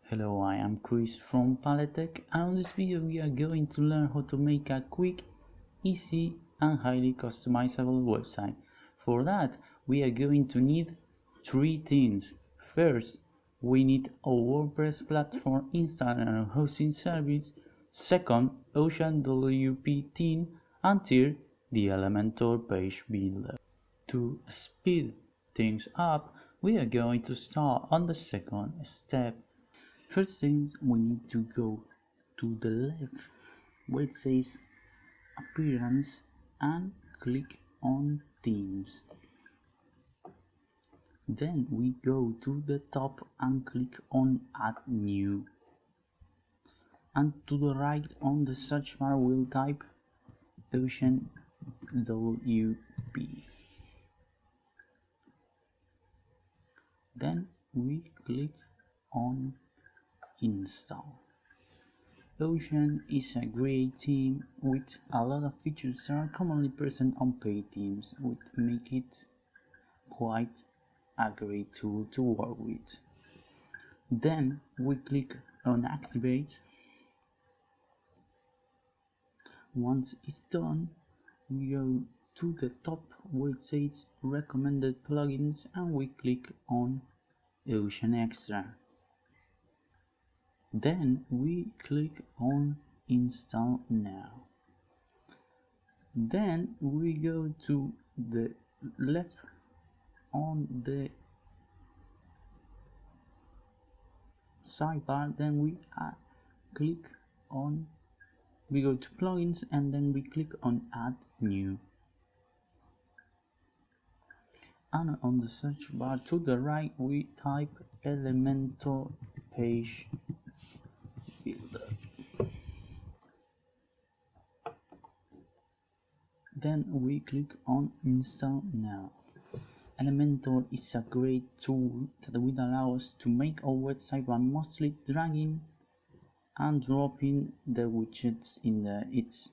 Hello, I am Chris from Paletech, and on this video we are going to learn how to make a quick, easy and highly customizable website. For that, we are going to need three things. First, we need a WordPress platform installed on our hosting service. Second, OceanWP Theme, and third, the Elementor Page Builder. To speed things up, we are going to start on the second step. First things, we need to go to the left where it says appearance and click on themes. Then we go to the top and click on add new, and to the right on the search bar we'll type OceanWP. Then we click on install. Ocean is a great theme with a lot of features that are commonly present on paid themes, which make it quite a great tool to work with. Then we click on activate. Once it's done, we go to the top where it says recommended plugins and we click on Ocean Extra. Then we click on install now. Then we go to the left on the sidebar, then we go to plugins and then we click on add new. And on the search bar to the right we type Elementor Page Builder. Then we click on install now. Elementor is a great tool that will allow us to make our website by mostly dragging and dropping the widgets in there. It's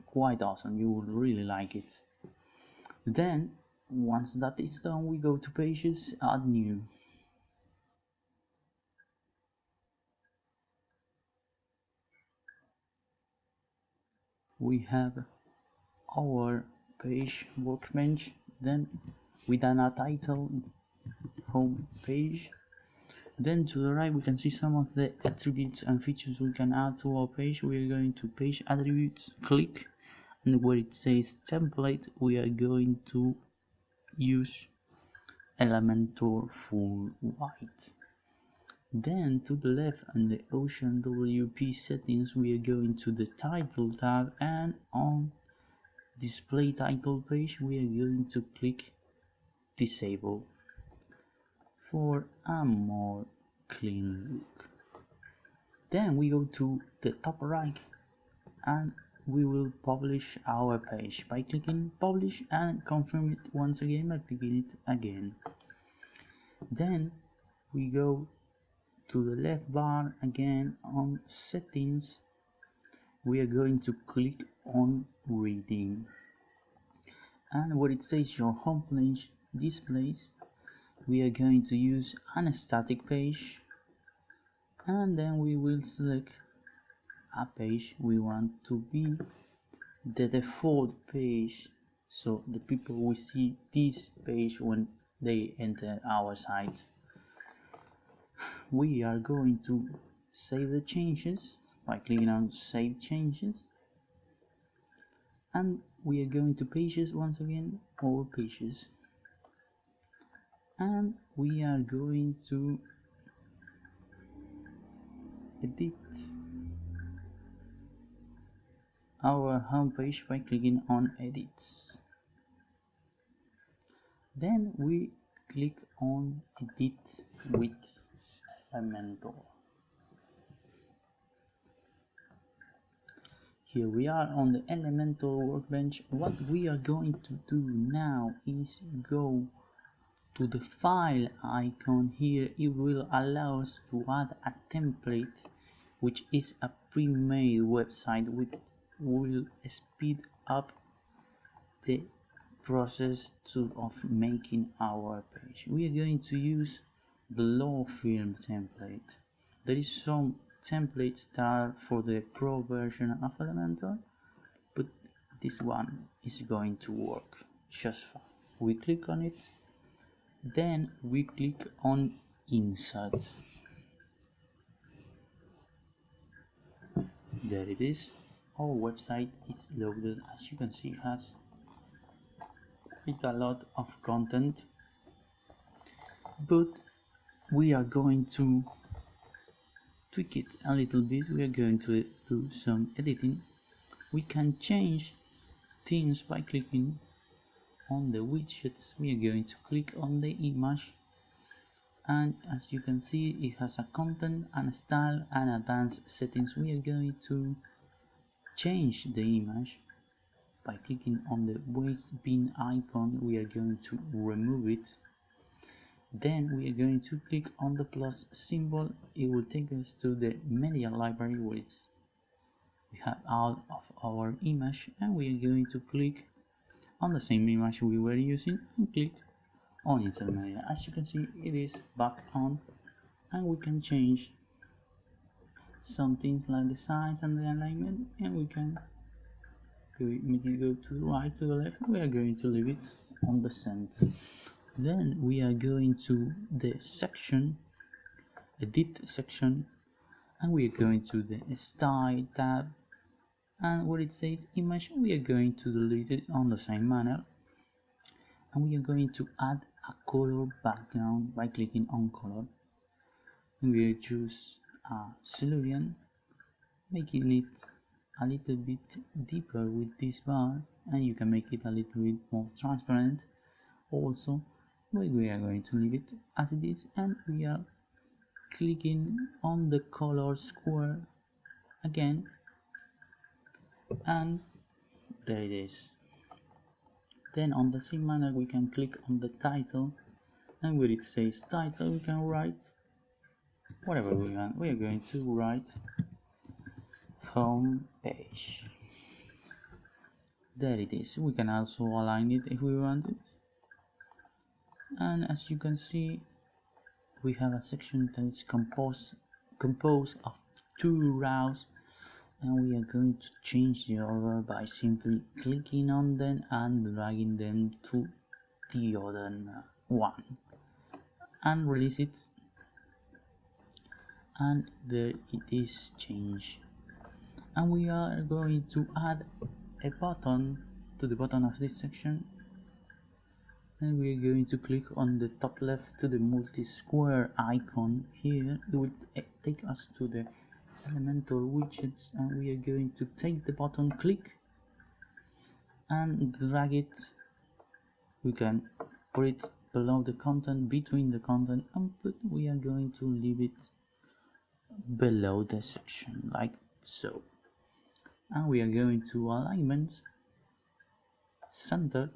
quite awesome, you will really like it. Then once that is done, we go to pages, add new. We have our page workbench, then with a title home page. Then to the right we can see some of the attributes and features we can add to our page. We are going to page attributes, click, and where it says template we are going to use Elementor full white. Then to the left on the OceanWP settings we are going to the title tab, and on display title page we are going to click disable for a more clean look. Then we go to the top right and we will publish our page by clicking publish and confirm it once again by clicking it again. Then we go to the left bar again on settings. We are going to click on reading, and where it says your home page displays we are going to use an static page, and then we will select a page we want to be the default page, so the people will see this page when they enter our site. We are going to save the changes by clicking on save changes, and we are going to pages once again, all pages, and we are going to edit our home page by clicking on edits. Then we click on edit with Elementor. Here we are on the Elementor workbench. What we are going to do now is go to the file icon here. It will allow us to add a template, which is a pre-made website which will speed up the process of making our page. We are going to use the law firm template. there is some templates that are for the pro version of Elementor, but this one is going to work just fine. We click on it, then we click on insert. There it is. Our website is loaded. As you can see, it has a lot of content, but we are going to tweak it a little bit. We are going to do some editing. We can change themes by clicking on the widgets. We are going to click on the image, and as you can see, it has a content and a style and advanced settings. We are going to change the image by clicking on the waste bin icon. We are going to remove it. Then we are going to click on the plus symbol. It will take us to the media library where we have all of our image, and we are going to click on the same image we were using and click on insert media. As you can see, it is back on, and we can change some things like the size and the alignment, and we can make it go to the right, to the left. We are going to leave it on the center. Then we are going to the section, edit section, and we are going to the style tab, and where it says image, we are going to delete it on the same manner, and we are going to add a color background by clicking on color, and we will choose Cerulean, making it a little bit deeper with this bar, and you can make it a little bit more transparent also, but we are going to leave it as it is, and we are clicking on the color square again, and there it is. Then on the same manner we can click on the title, and where it says title we can write whatever we want. We are going to write home page. There it is. We can also align it if we want it, and as you can see, we have a section that is composed of 2 rows, and we are going to change the order by simply clicking on them and dragging them to the other one, and release it, and there it is changed. And we are going to add a button to the bottom of this section, and we are going to click on the top left to the multi-square icon here. It will take us to the Elementor widgets, and we are going to take the button, click and drag it. We can put it below the content, between the content, but we are going to leave it below the section like so. And we are going to alignment, center,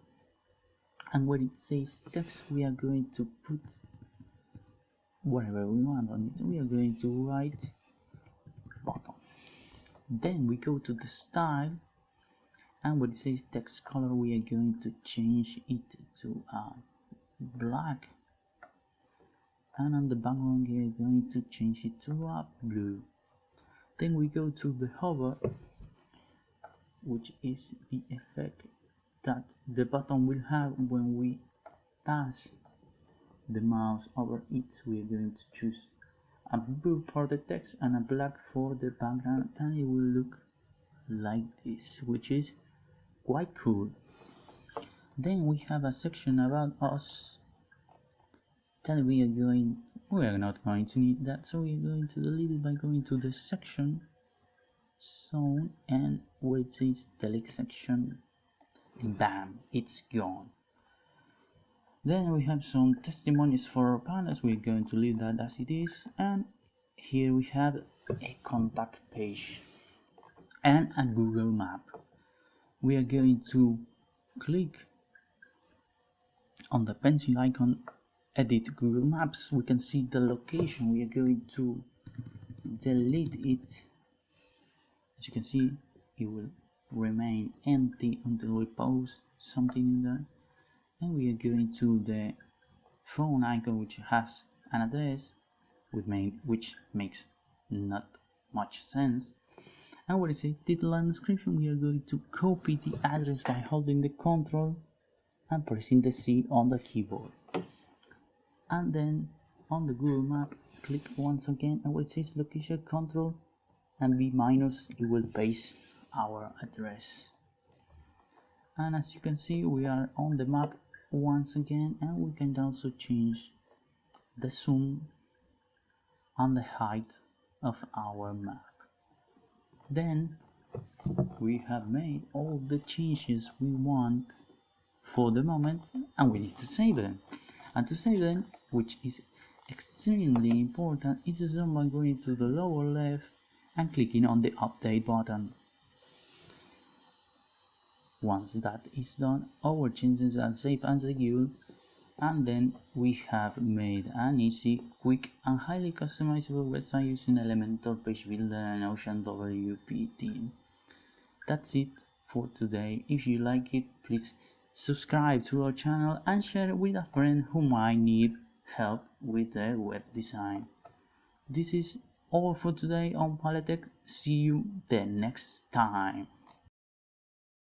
and where it says text we are going to put whatever we want on it. We are going to write bottom. Then we go to the style, and where it says text color we are going to change it to black, and on the background we are going to change it to blue. Then we go to the hover, which is the effect that the button will have when we pass the mouse over it. We are going to choose a blue for the text and a black for the background, and it will look like this, which is quite cool. Then we have a section about us that we are not going to need that, so we are going to delete it by going to the section zone, and where it says delete section, and bam, it's gone. Then we have some testimonies for our partners. We're going to leave that as it is, and here we have a contact page and a Google map. We are going to click on the pencil icon, edit Google Maps. We can see the location. We are going to delete it. As you can see, it will remain empty until we post something in there. And we are going to the phone icon, which has an address which makes not much sense. And where it says title and description, we are going to copy the address by holding the Ctrl and pressing the C on the keyboard. And then on the Google map, click once again, and where it says location, Ctrl and B minus, it will paste our address. And as you can see, we are on the map once again, and we can also change the zoom and the height of our map. Then we have made all the changes we want for the moment, and we need to save them. And to save them, which is extremely important, is done by going to the lower left and clicking on the update button. Once that is done, our changes are safe and secure, and then we have made an easy, quick and highly customizable website using Elementor Page Builder and OceanWP Theme. That's it for today. If you like it, please subscribe to our channel and share it with a friend who might need help with their web design. This is all for today on Paletech. See you the next time.